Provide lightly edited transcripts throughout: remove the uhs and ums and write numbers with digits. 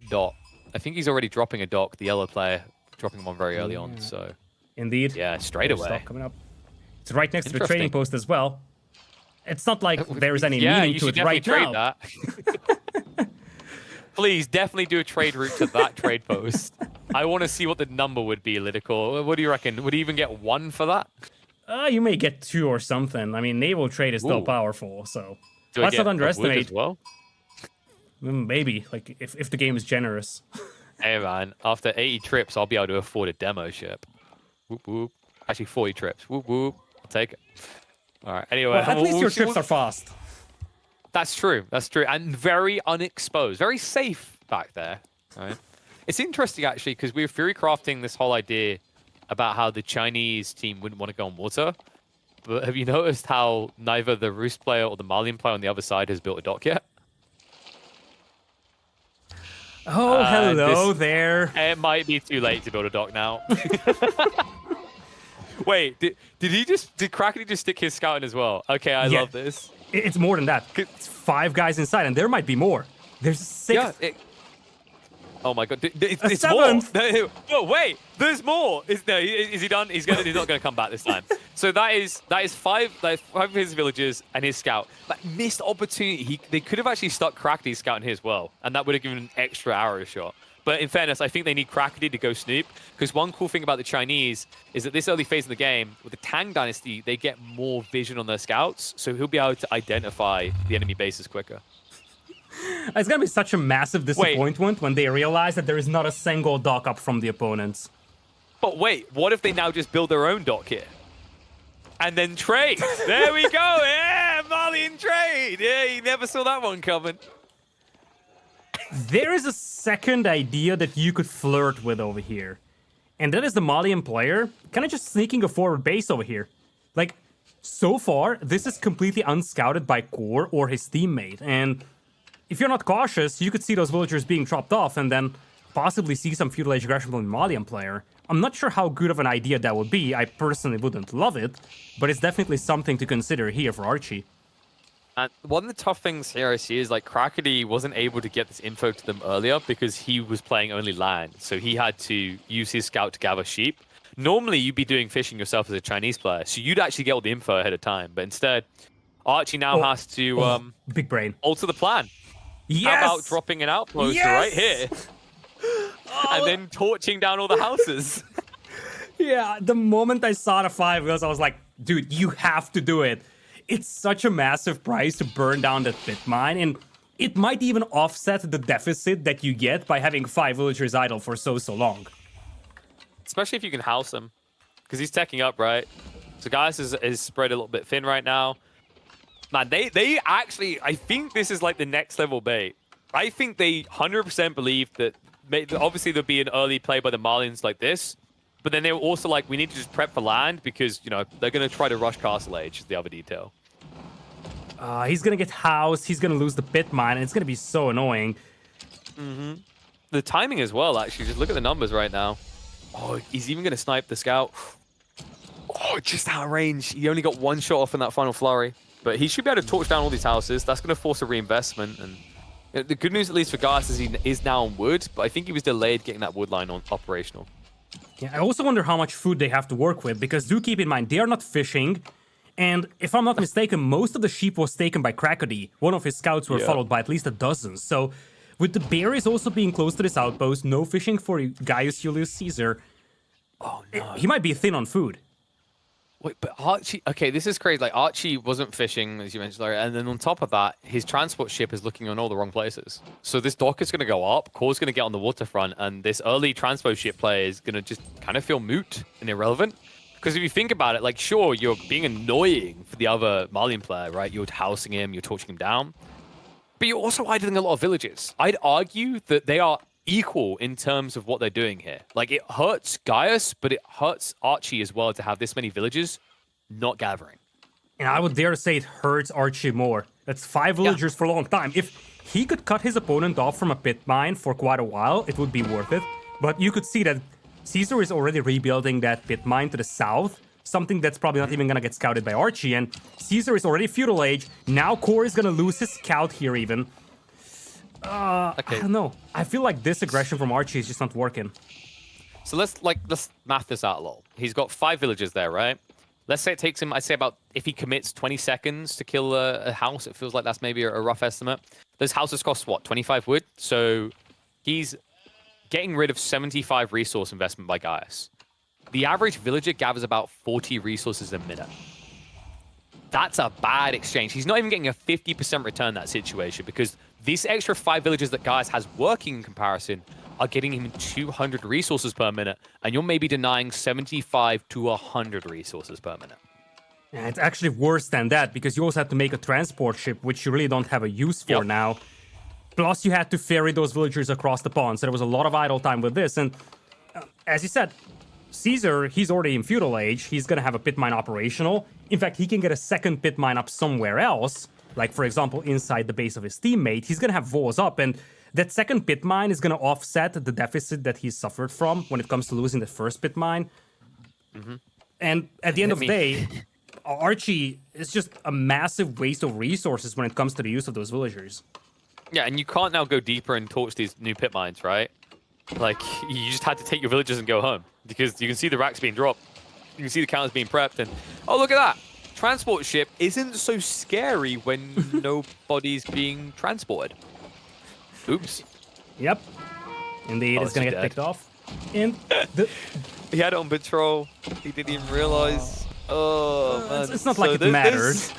dot. I think he's already dropping a dock, the yellow player, dropping one very early on, so... Indeed. Yeah, straight away. Stock coming up. It's right next to the trading post as well. It's not like there's any yeah, meaning to it right trade now. That. Please, definitely do a trade route to that trade post. I want to see what the number would be, Lidakor. What do you reckon? Would you even get 1 for that? You may get 2 or something. I mean, naval trade is still powerful, so let's not underestimate. As well? Maybe, like if the game is generous. Hey man, after 80 trips, I'll be able to afford a demo ship. Whoop whoop. Actually, 40 trips. Whoop whoop. I'll take it. All right. Anyway, well, at least your trips are fast. That's true. That's true, and very unexposed, very safe back there. Right. It's interesting actually because we were theory crafting this whole idea about how the Chinese team wouldn't want to go on water. But have you noticed how neither the Roost player or the Malian player on the other side has built a dock yet? Oh, hello there. It might be too late to build a dock now. Wait, did Crackedy just stick his scout in as well? Okay, I love this. It's more than that. It's 5 guys inside, and there might be more. There's 6. Yeah, oh my god, it's 7th. More. No, wait, there's more. Is he done? He's not gonna come back this time. So that is 5 of his villagers and his scout. Like, missed opportunity. They could have actually stuck Crackedy's scout in here as well, and that would have given an extra arrow shot. But in fairness, I think they need Crackedy to go snoop, because one cool thing about the Chinese is that this early phase in the game, with the Tang Dynasty, they get more vision on their scouts, so he'll be able to identify the enemy bases quicker. It's gonna be such a massive disappointment when they realize that there is not a single dock up from the opponents. But wait, what if they now just build their own dock here? And then trade. There we go. Yeah, Malian trade. Yeah, you never saw that one coming. There is a second idea that you could flirt with over here. And that is the Malian player kind of just sneaking a forward base over here. Like, so far, this is completely unscouted by CoRe or his teammate. And if you're not cautious, you could see those villagers being chopped off and then possibly see some feudal age aggression from the Malian player. I'm not sure how good of an idea that would be. I personally wouldn't love it, but it's definitely something to consider here for Archie. And one of the tough things here I see is like Crackedy wasn't able to get this info to them earlier because he was playing only land. So he had to use his scout to gather sheep. Normally you'd be doing fishing yourself as a Chinese player, so you'd actually get all the info ahead of time. But instead, Archie now has to big brain. Alter the plan. Yes! How about dropping an outpost right here? And then torching down all the houses. Yeah, the moment I saw the 5 wheels, I was like, dude, you have to do it. It's such a massive price to burn down that pit mine, and it might even offset the deficit that you get by having 5 villagers idle for so long. Especially if you can house them, because he's teching up, right? So Gaius is spread a little bit thin right now. Man, they actually, I think this is like the next level bait. I think they 100% believe that obviously there'll be an early play by the Malians like this, but then they were also like, we need to just prep for land because, you know, they're going to try to rush Castle Age is the other detail. He's going to get housed, he's going to lose the pit mine, and it's going to be so annoying. The timing as well, actually. Just look at the numbers right now. Oh, he's even going to snipe the scout. Oh, just out of range. He only got 1 shot off in that final flurry. But he should be able to torch down all these houses. That's going to force a reinvestment. And the good news, at least for Gaius, is he is now on wood. But I think he was delayed getting that wood line on operational. Yeah, I also wonder how much food they have to work with. Because do keep in mind, they are not fishing. And if I'm not mistaken, most of the sheep was taken by Crackedy. One of his scouts were followed by at least a dozen. So with the berries also being close to this outpost, no fishing for Gaius Julius Caesar. Oh, no. He might be thin on food. Wait, but Archie... Okay, this is crazy. Like, Archie wasn't fishing, as you mentioned, Larry, and then on top of that, his transport ship is looking on all the wrong places. So this dock is going to go up, CoRe's going to get on the waterfront, and this early transport ship play is going to just kind of feel moot and irrelevant. Because if you think about it, like, sure, you're being annoying for the other Malian player, right? You're housing him, you're torching him down. But you're also idling a lot of villages. I'd argue that they are equal in terms of what they're doing here. Like, it hurts Gaius, but it hurts Archie as well to have this many villages not gathering. And I would dare say it hurts Archie more. That's 5 villagers for a long time. If he could cut his opponent off from a pit mine for quite a while, it would be worth it. But you could see that Caesar is already rebuilding that pit mine to the south, something that's probably not even going to get scouted by Archie. And Caesar is already feudal age. Now CoRe is going to lose his scout here even. I don't know. I feel like this aggression from Archie is just not working. So let's math this out a little. He's got 5 villagers there, right? Let's say it takes him, I'd say about, if he commits 20 seconds to kill a house, it feels like that's maybe a rough estimate. Those houses cost what, 25 wood? So he's getting rid of 75 resource investment by Gaius. The average villager gathers about 40 resources a minute. That's a bad exchange. He's not even getting a 50% return in that situation because these extra 5 villagers that Gaius has working in comparison are getting him 200 resources per minute, and you're maybe denying 75 to 100 resources per minute. And it's actually worse than that because you also have to make a transport ship, which you really don't have a use for now. Plus, you had to ferry those villagers across the pond, so there was a lot of idle time with this. And as you said, Caesar, he's already in feudal age. He's going to have a pit mine operational. In fact, he can get a second pit mine up somewhere else, like, for example, inside the base of his teammate. He's going to have Voas up, and that second pit mine is going to offset the deficit that he suffered from when it comes to losing the first pit mine. And at the end of the day, Archie is just a massive waste of resources when it comes to the use of those villagers. Yeah, and you can't now go deeper and torch these new pit mines, right? Like, you just had to take your villagers and go home because you can see the racks being dropped. You can see the counters being prepped, and oh, look at that. Transport ship isn't so scary when nobody's being transported. Oops. Yep. Indeed, it's gonna get picked off. And he had it on patrol. He didn't even realize. Oh, man. It's not like it matters.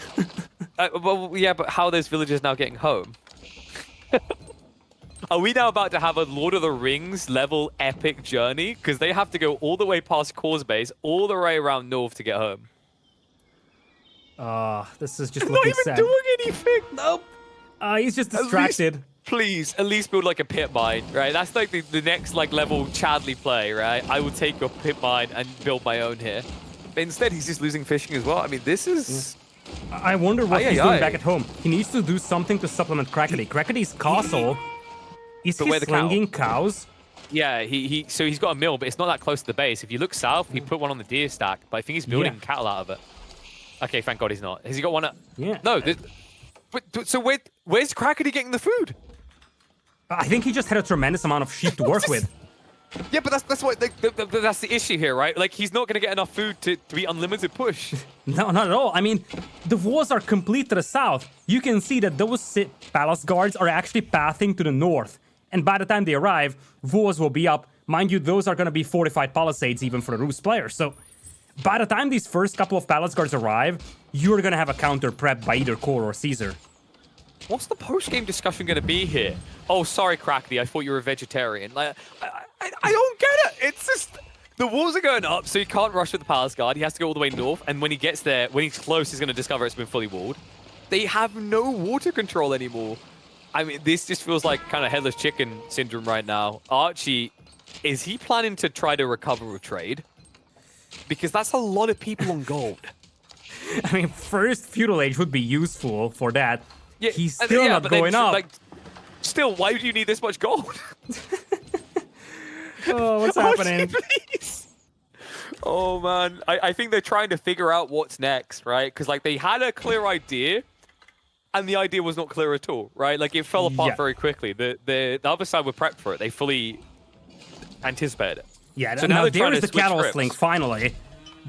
Well, yeah, but how are those villagers now getting home? Are we now about to have a Lord of the Rings level epic journey? Because they have to go all the way past CoRe's base, all the way around north to get home. This is just They're looking not even sad. doing anything. Nope. He's just distracted. Please, at least build like a pit mine, right? That's like the next like level Chadley play, right? I would take your pit mine and build my own here. But instead, he's just losing fishing as well. I mean, this is... I wonder what he's doing back at home. He needs to do something to supplement Crackedy. Crackedy's castle... Is he slinging cows? Yeah, so he's got a mill, but it's not that close to the base. If you look south, he put one on the deer stack, but I think he's building cattle out of it. Okay, thank God he's not. Has he got one at... Yeah. No, so where's Crackedy getting the food? I think he just had a tremendous amount of sheep to work with. Yeah, but that's what that's the issue here, right? Like, he's not going to get enough food to be unlimited push. No, not at all. I mean, the walls are complete to the south. You can see that those palace guards are actually pathing to the north. And by the time they arrive, Voas will be up. Mind you, those are going to be fortified palisades even for the Rus players. So by the time these first couple of palace guards arrive, you're going to have a counter prep by either CoRe or Caesar. What's the post-game discussion going to be here? Oh, sorry, Crackedy, I thought you were a vegetarian. Like, I don't get it. It's just... The walls are going up, so he can't rush with the palace guard. He has to go all the way north, and when he gets there, when he's close, he's going to discover it's been fully walled. They have no water control anymore. I mean, this just feels like kind of headless chicken syndrome right now. Archie, is he planning to try to recover a trade? Because that's a lot of people on gold. I mean, first feudal age would be useful for that. Yeah, he's still not going up. Like, still, why do you need this much gold? Oh, what's happening? Oh, man. I think they're trying to figure out what's next, right? Because, like, they had a clear idea, and the idea was not clear at all, right? Like, it fell apart very quickly. The other side were prepped for it. They fully anticipated it. Yeah, so now there is the catalyst link, finally.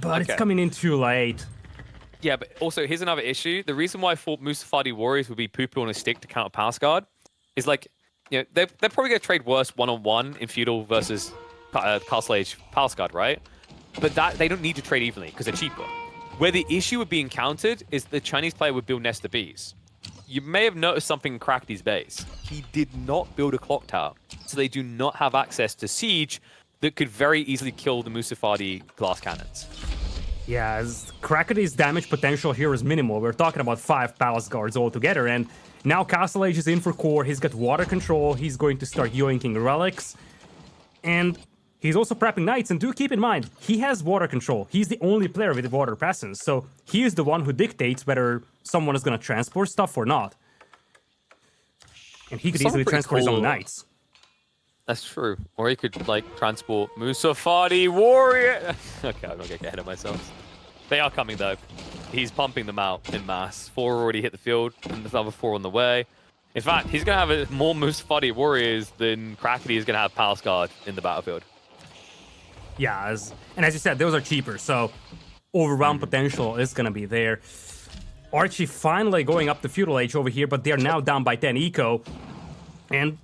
But it's coming in too late. Yeah, but also, here's another issue. The reason why I thought Mustafadi Warriors would be poo-poo on a stick to counter Palace Guard is, like, you know, they're probably going to trade worse one-on-one in Feudal versus Castle Age Palace Guard, right? But that they don't need to trade evenly because they're cheaper. Where the issue would be encountered is the Chinese player would build Nest of Bees. You may have noticed something in Crackedy's base. He did not build a clock tower, so they do not have access to siege that could very easily kill the Mustafadi glass cannons. Yeah, as Crackedy's damage potential here is minimal. We're talking about 5 Palace Guards altogether, and now Castle Age is in for CoRe. He's got water control. He's going to start yoinking relics. And he's also prepping knights, and do keep in mind, he has water control. He's the only player with water presence, so he is the one who dictates whether someone is going to transport stuff or not. And he could easily transport his own knights. That's true. Or he could, like, transport Mustafadi Warrior. Okay, I'm not going to get ahead of myself. They are coming, though. He's pumping them out in mass. 4 already hit the field, and the other 4 on the way. In fact, he's going to have more Musafadi warriors than Crackedy is going to have Palace Guard in the battlefield. Yeah, and as you said, those are cheaper, so overwhelm potential is going to be there. Archie finally going up the feudal age over here, but they're now down by 10 eco. And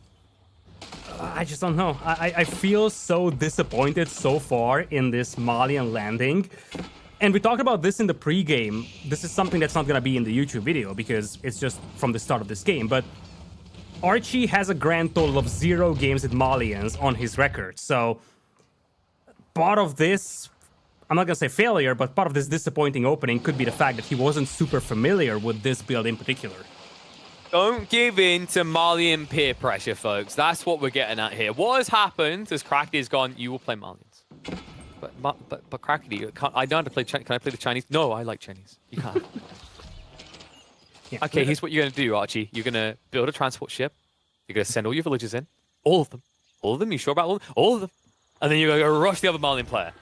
I just don't know. I feel so disappointed so far in this Malian landing. And we talked about this in the pregame. This is something that's not going to be in the YouTube video because it's just from the start of this game. But Archie has a grand total of 0 games with Malians on his record. So part of this, I'm not going to say failure, but part of this disappointing opening could be the fact that he wasn't super familiar with this build in particular. Don't give in to Malian peer pressure, folks. That's what we're getting at here. What has happened is Crackedy's gone, you will play Malians. But Crackedy, I don't have to play Chinese. Can I play the Chinese? No, I like Chinese. You can't. Yeah. Okay, here's what you're going to do, Archie. You're going to build a transport ship. You're going to send all your villagers in. All of them. All of them? You sure about all of them? All of them. And then you're going to go rush the other Malian player.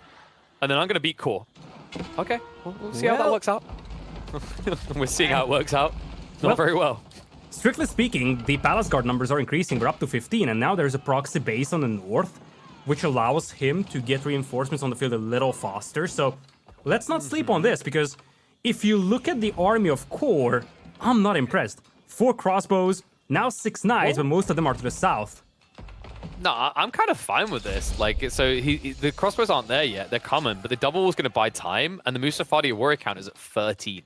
And then I'm going to beat CoRe. Okay, we'll see how that works out. We're seeing how it works out. Not very well. Strictly speaking, the Palace Guard numbers are increasing. We're up to 15, and now there's a proxy base on the north, which allows him to get reinforcements on the field a little faster. So let's not sleep on this, because if you look at the army of CoRe, I'm not impressed. 4 crossbows, now 6 knights, but most of them are to the south. No, I'm kind of fine with this. Like, so the crossbows aren't there yet. They're coming, but the double was going to buy time, and the Musafadi warrior count is at 13.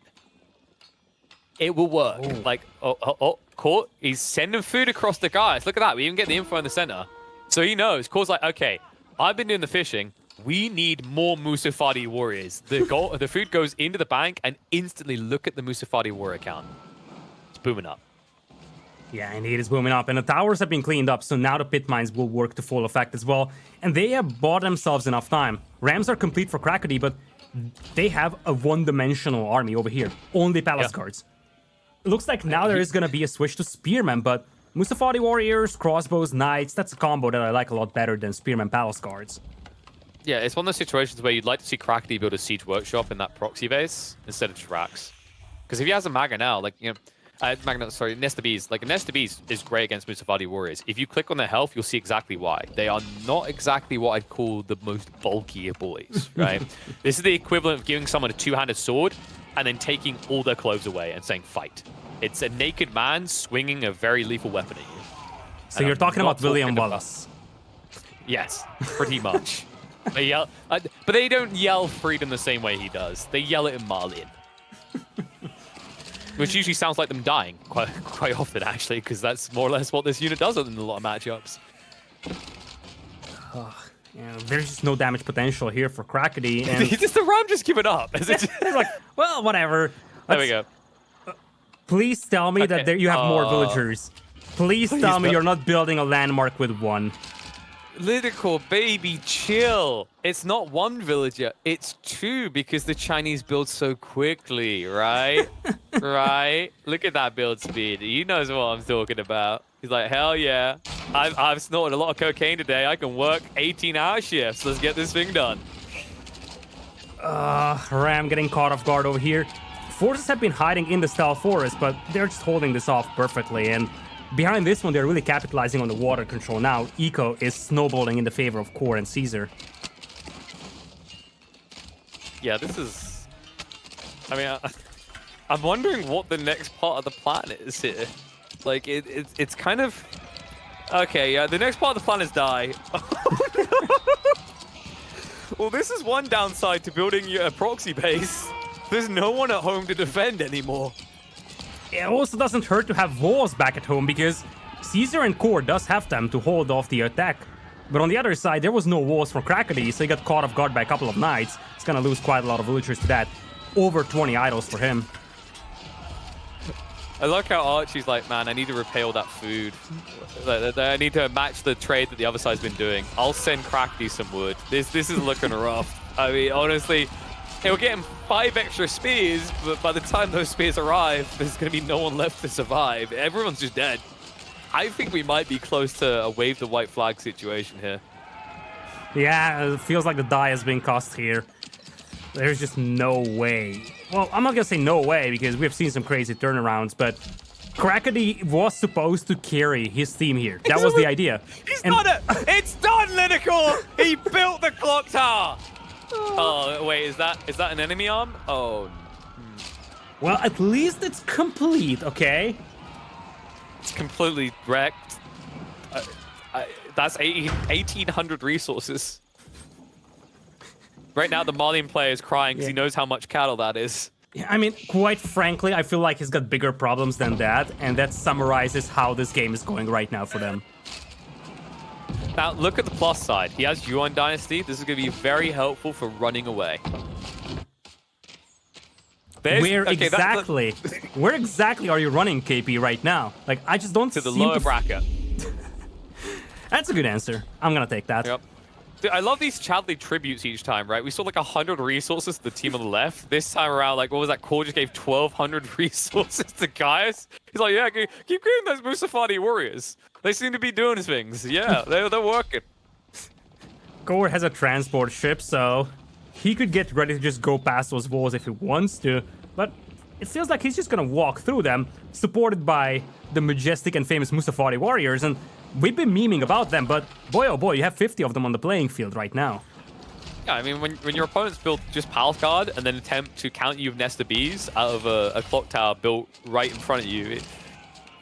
It will work. Ooh. Like, CoRe, he's sending food across the guys. Look at that. We even get the info in the center. So he knows. CoRe's like, okay, I've been doing the fishing. We need more Musafadi warriors. The food goes into the bank, and instantly look at the Musafadi warrior count. It's booming up. Yeah, indeed, it's booming up. And the towers have been cleaned up, so now the pit mines will work to full effect as well. And they have bought themselves enough time. Rams are complete for Crackedy, but they have a one-dimensional army over here. Only Palace Guards. It looks like now there is going to be a switch to Spearmen, but Musafadi Warriors, Crossbows, Knights, that's a combo that I like a lot better than Spearmen Palace Guards. Yeah, it's one of those situations where you'd like to see Crackedy build a siege workshop in that proxy base instead of just racks. Because if he has a Maga now, like, you know, Nest of Bees. Like, a Nest of Bees is great against Musafadi Warriors. If you click on their health, you'll see exactly why. They are not exactly what I'd call the most bulky boys, right? This is the equivalent of giving someone a two-handed sword and then taking all their clothes away and saying, fight. It's a naked man swinging a very lethal weapon at you. So you're talking about William Wallace. Yes, pretty much. They yell, but they don't yell freedom the same way he does. They yell it in Malian. Which usually sounds like them dying quite often, actually, because that's more or less what this unit does in a lot of matchups. Yeah, there's just no damage potential here for Crackedy. And Is the Ram just given up? Is it they're like, well, whatever. There we go. Please tell me that you have more villagers. Please tell me you're not building a landmark with 1. Lidakor, baby, chill. It's not 1 villager, it's 2 because the Chinese build so quickly, right? Right? Look at that build speed. He knows what I'm talking about. He's like, hell yeah. I've snorted a lot of cocaine today. I can work 18-hour shifts. Let's get this thing done. Ram getting caught off guard over here. Forces have been hiding in the stealth forest, but they're just holding this off perfectly. And behind this one, they're really capitalizing on the water control now. Eco is snowballing in the favor of CoRe and Caesar. Yeah, this is... I mean, I'm wondering what the next part of the plan is here. Like, it's kind of... Okay, yeah, the next part of the plan is die. Well, this is one downside to building a proxy base. There's no one at home to defend anymore. It also doesn't hurt to have walls back at home because Caesar and CoRe does have them to hold off the attack. But on the other side, there was no walls for Crackedy, so he got caught off guard by a couple of knights. He's gonna lose quite a lot of villagers to that. Over 20 idols for him. I like how Archie's like, man, I need to repay all that food. I need to match the trade that the other side's been doing. I'll send Crackedy some wood. This is looking rough. I mean, honestly, he'll get him 5 extra spears, but by the time those spears arrive, there's going to be no one left to survive. Everyone's just dead. I think we might be close to a wave the white flag situation here. Yeah, it feels like the die has been cast here. There's just no way. Well, I'm not gonna say no way because we've seen some crazy turnarounds, but Crackedy was supposed to carry his team here. That was the idea. He's And- done it! It's done, Lidakor! He built the clock tower! Oh, wait, is that an enemy arm? Oh, Well, at least it's complete, okay? it's completely wrecked. That's 1,800 resources. Right now, the Malian player is crying because he knows how much cattle that is. I mean, quite frankly, I feel like he's got bigger problems than that, and that summarizes how this game is going right now for them. Now, look at the plus side. He has Yuan Dynasty. This is going to be very helpful for running away. Where exactly are you running, KP, right now? Like, I just don't To the seem lower to... bracket. That's a good answer. I'm gonna take that. Yep. Dude, I love these Chadley tributes each time, right? We saw like 100 resources to the team on the left. This time around, like, what was that? CoRe just gave 1,200 resources to Gaius. He's like, yeah, keep getting those Musafadi warriors. They seem to be doing things. Yeah, they're working. CoRe has a transport ship, so he could get ready to just go past those walls if he wants to, but it feels like he's just gonna walk through them, supported by the majestic and famous Musafari warriors, and we've been memeing about them, but boy oh boy, you have 50 of them on the playing field right now. Yeah, I mean, when your opponents build just Palace Guard and then attempt to counter you with Nest of Bees out of a clock tower built right in front of you,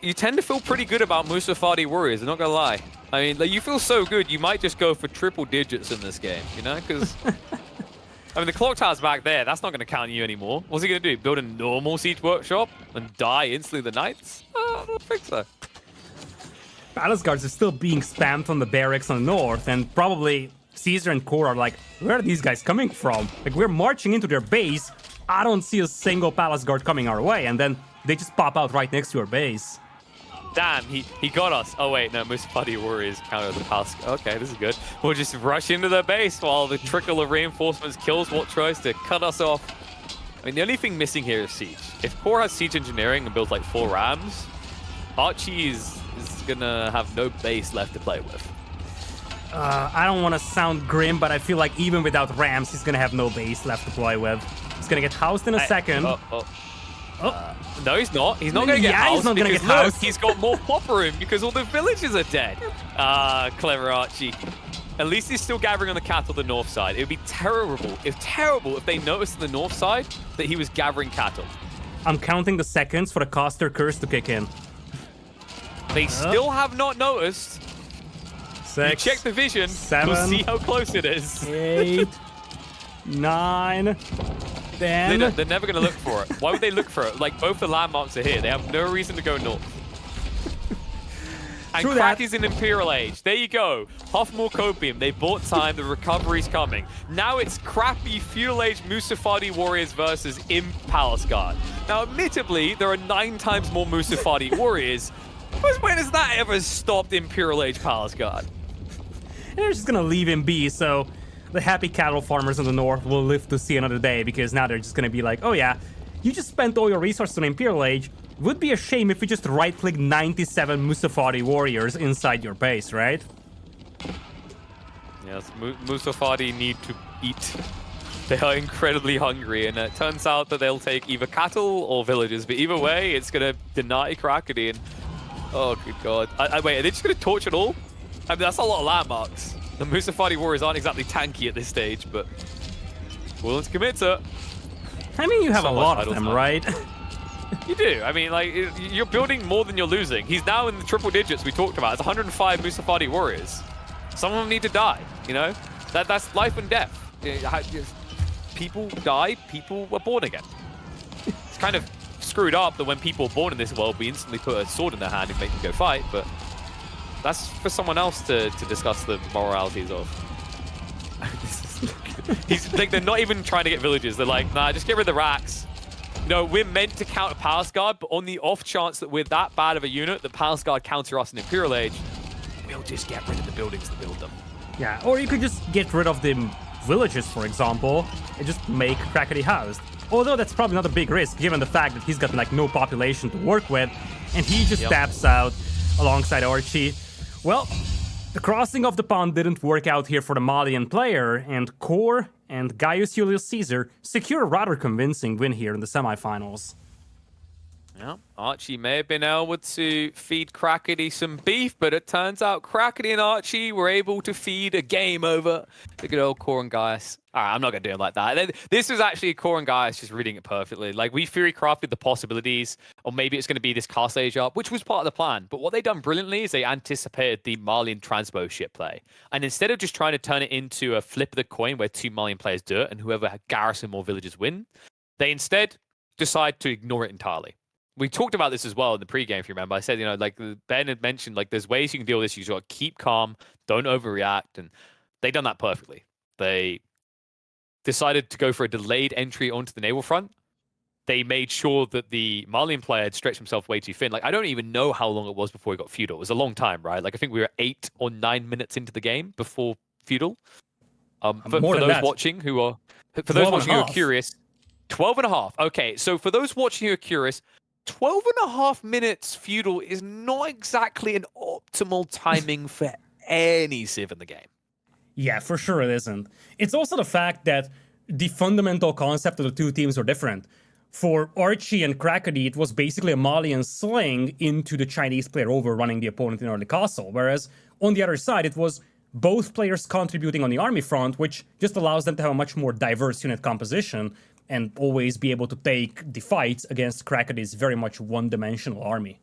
you tend to feel pretty good about Musafadi warriors, I'm not gonna lie. I mean, like, you feel so good, you might just go for triple digits in this game, you know? Because, I mean, the clock tower's back there. That's not going to counter you anymore. What's he going to do? Build a normal siege workshop and die instantly the knights? I don't think so. Palace Guards are still being spammed from the barracks on the north, and probably Caesar and CoRe are like, where are these guys coming from? Like, we're marching into their base. I don't see a single Palace Guard coming our way, and then they just pop out right next to our base. Damn, he got us. Oh, wait, no, Musafadi warriors counter the Palace. Okay, this is good. We'll just rush into their base while the trickle of reinforcements kills what tries to cut us off. I mean, the only thing missing here is siege. If CoRe has siege engineering and builds like 4 rams, Archie is gonna have no base left to play with. I don't want to sound grim, but I feel like even without rams, he's gonna have no base left to play with. He's gonna get housed in a second. No, he's not. He's not going to get housed. He's not going to get look, housed. He's got more popper room because all the villagers are dead. Clever Archie. At least he's still gathering on the cattle on the north side. It would be terrible if they noticed on the north side that he was gathering cattle. I'm counting the seconds for the caster curse to kick in. They still have not noticed. 6, You check the vision. 7, We'll see how close it is. 8, 9, 10. They're never going to look for it. Why would they look for it? Like, both the landmarks are here. They have no reason to go north. And True Crack that. is in Imperial Age. There you go. Huff more copium. They bought time. The recovery's coming. Now it's crappy Feudal Age Musafadi warriors versus Imp Palace Guard. Now, admittedly, there are 9 times more Musafadi warriors. But when has that ever stopped Imperial Age Palace Guard? And they're just gonna leave him be, so the happy cattle farmers in the north will live to see another day, because now they're just gonna be like, oh yeah, you just spent all your resources on Imperial Age. Would be a shame if we just right-click 97 Musafadi warriors inside your base, right? Yes, Musafadi need to eat. They are incredibly hungry, and it turns out that they'll take either cattle or villages, but either way, it's gonna deny Crackedy, and oh, good god. Wait, are they just gonna torch it all? I mean, that's a lot of landmarks. The Musafadi warriors aren't exactly tanky at this stage, but willing to commit to it. I mean, you have So a much lot of idle them, time. right? You do. I mean, like, you're building more than you're losing. He's now in the triple digits we talked about. It's 105 Musafadi warriors. Some of them need to die, you know? That's life and death. People die, people are born again. It's kind of screwed up that when people are born in this world, we instantly put a sword in their hand and make them go fight, but that's for someone else to discuss the moralities of. He's like, they're not even trying to get villages. They're like, nah, just get rid of the racks. You know, we're meant to counter Palace Guard, but on the off chance that we're that bad of a unit that Palace Guard counter us in Imperial Age, we'll just get rid of the buildings to build them. Yeah, or you could just get rid of the villages, for example, and just make Crackedy housed. Although that's probably not a big risk, given the fact that he's got like no population to work with, and he just taps out alongside Archie. Well, the crossing of the pond didn't work out here for the Malian player, and CoRe and Gaius Julius Caesar secure a rather convincing win here in the semifinals. Yeah, Archie may have been able to feed Crackedy some beef, but it turns out Crackedy and Archie were able to feed a game over the good old CoRe and Gaius. All right, I'm not going to do it like that. This is actually CoRe and Gaius just reading it perfectly. Like, we theory crafted the possibilities, or maybe it's going to be this Castle Age up, which was part of the plan. But what they done brilliantly is they anticipated the Malian transpo ship play. And instead of just trying to turn it into a flip of the coin where 2 Malian players do it and whoever garrison more villages win, they instead decide to ignore it entirely. We talked about this as well in the pregame, if you remember. I said, like Ben had mentioned, like there's ways you can deal with this. You just got to keep calm, don't overreact, and they done that perfectly. They decided to go for a delayed entry onto the naval front. They made sure that the Malian player had stretched himself way too thin. Like, I don't even know how long it was before he got feudal. It was a long time, right? Like, I think we were 8 or 9 minutes into the game before feudal. For those watching who are curious, 12 and a half. Okay, so for those watching who are curious, 12 and a half minutes feudal is not exactly an optimal timing for any civ in the game. Yeah, for sure it isn't. It's also the fact that the fundamental concept of the two teams are different. For Archie and Crackedy, it was basically a Malian sling into the Chinese player overrunning the opponent in early castle, whereas on the other side, it was both players contributing on the army front, which just allows them to have a much more diverse unit composition and always be able to take the fights against Crackedy's very much one-dimensional army.